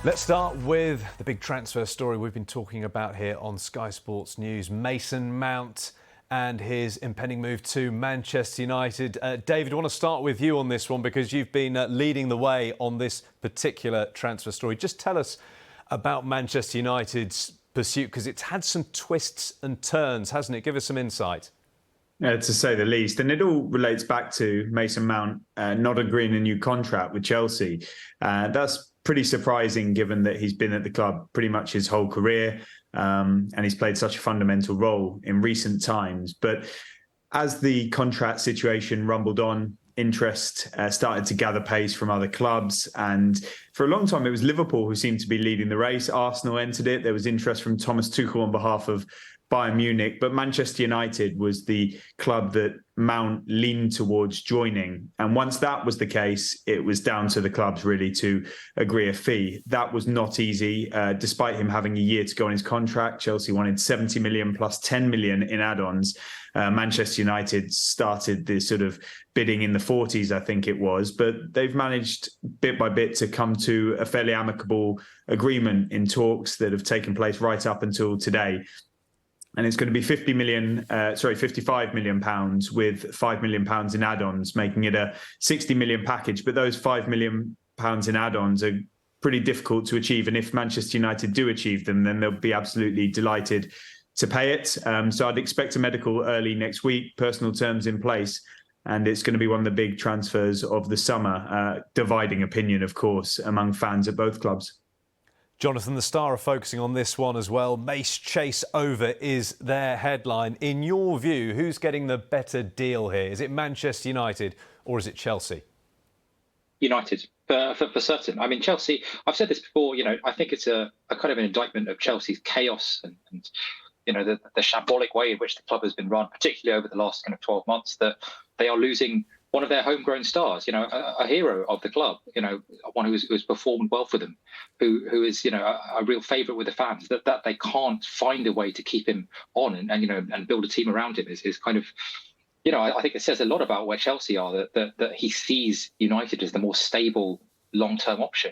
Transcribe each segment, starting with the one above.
Let's start with the big transfer story we've been talking about here on Sky Sports News. Mason Mount and his impending move to Manchester United. David, I want to start with you on this one because you've been leading the way on this particular transfer story. Just tell us about Manchester United's pursuit, because it's had some twists and turns, hasn't it? Give us some insight. To say the least. And it all relates back to Mason Mount not agreeing a new contract with Chelsea. That's pretty surprising given that he's been at the club pretty much his whole career and he's played such a fundamental role in recent times. But as the contract situation rumbled on, interest started to gather pace from other clubs. And for a long time, it was Liverpool who seemed to be leading the race. Arsenal entered it. There was interest from Thomas Tuchel on behalf of Bayern Munich, but Manchester United was the club that Mount leaned towards joining. And once that was the case, it was down to the clubs really to agree a fee. That was not easy. Despite him having a year to go on his contract, Chelsea wanted 70 million plus 10 million in add-ons. Manchester United started this sort of bidding in the 40s, I think it was, but they've managed bit by bit to come to a fairly amicable agreement in talks that have taken place right up until today. And it's going to be 55 million pounds with £5 million in add-ons, making it a 60 million package. But those £5 million in add-ons are pretty difficult to achieve. And if Manchester United do achieve them, then they'll be absolutely delighted to pay it. So I'd expect a medical early next week, personal terms in place. And it's going to be one of the big transfers of the summer, dividing opinion, of course, among fans at both clubs. Jonathan, the Star are focusing on this one as well. Mace chase over is their headline. In your view, who's getting the better deal here? Is it Manchester United or is it Chelsea? United, for certain. I mean, Chelsea, I've said this before, I think it's a kind of an indictment of Chelsea's chaos and the shambolic way in which the club has been run, particularly over the last kind of 12 months, that they are losing one of their homegrown stars, a hero of the club, one who's performed well for them, who is, a real favourite with the fans, that they can't find a way to keep him on and build a team around him is kind of, I think it says a lot about where Chelsea are, that he sees United as the more stable long-term option.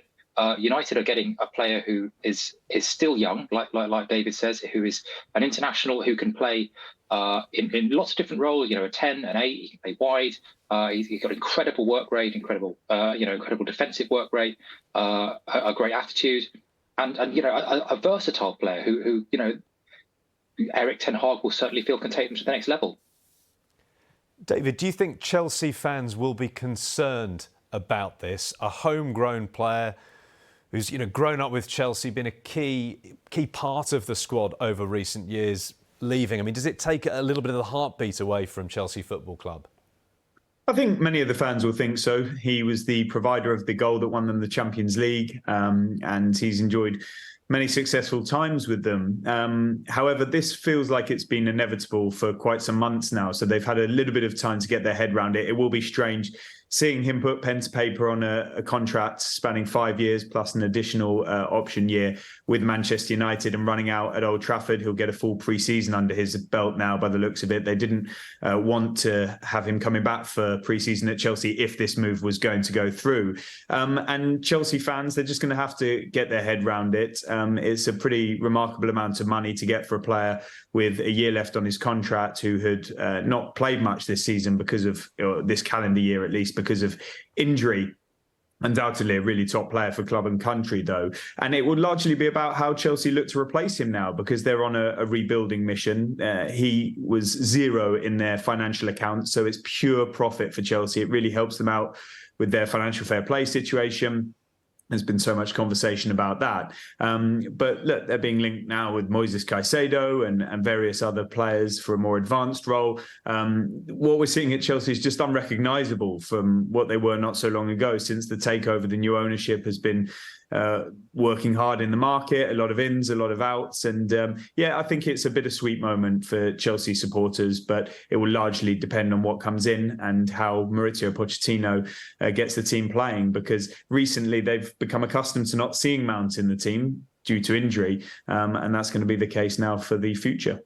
United are getting a player who is still young, like David says, who is an international who can play in lots of different roles. A 10, an 8, he can play wide. He's got incredible work rate, incredible defensive work rate, a great attitude, and a versatile player who Erik ten Hag will certainly feel can take them to the next level. David, do you think Chelsea fans will be concerned about this? A homegrown player who's grown up with Chelsea, been a key part of the squad over recent years, leaving. I mean, does it take a little bit of the heartbeat away from Chelsea Football Club? I think many of the fans will think so. He was the provider of the goal that won them the Champions League, and he's enjoyed many successful times with them. However, this feels like it's been inevitable for quite some months now, so they've had a little bit of time to get their head around it. It will be strange seeing him put pen to paper on a contract spanning 5 years plus an additional option year with Manchester United and running out at Old Trafford. He'll get a full pre-season under his belt now by the looks of it. They didn't want to have him coming back for pre-season at Chelsea if this move was going to go through. And Chelsea fans, they're just going to have to get their head around it. It's a pretty remarkable amount of money to get for a player with a year left on his contract who had not played much this season because of this calendar year, at least because of injury. Undoubtedly a really top player for club and country, though. And it would largely be about how Chelsea look to replace him now, because they're on a rebuilding mission. He was zero in their financial accounts, so it's pure profit for Chelsea. It really helps them out with their financial fair play situation. There's been so much conversation about that. But look, they're being linked now with Moises Caicedo and various other players for a more advanced role. What we're seeing at Chelsea is just unrecognisable from what they were not so long ago. Since the takeover, the new ownership has been working hard in the market, a lot of ins, a lot of outs. And I think it's a bittersweet moment for Chelsea supporters, but it will largely depend on what comes in and how Mauricio Pochettino gets the team playing, because recently they've become accustomed to not seeing Mount in the team due to injury. And that's going to be the case now for the future.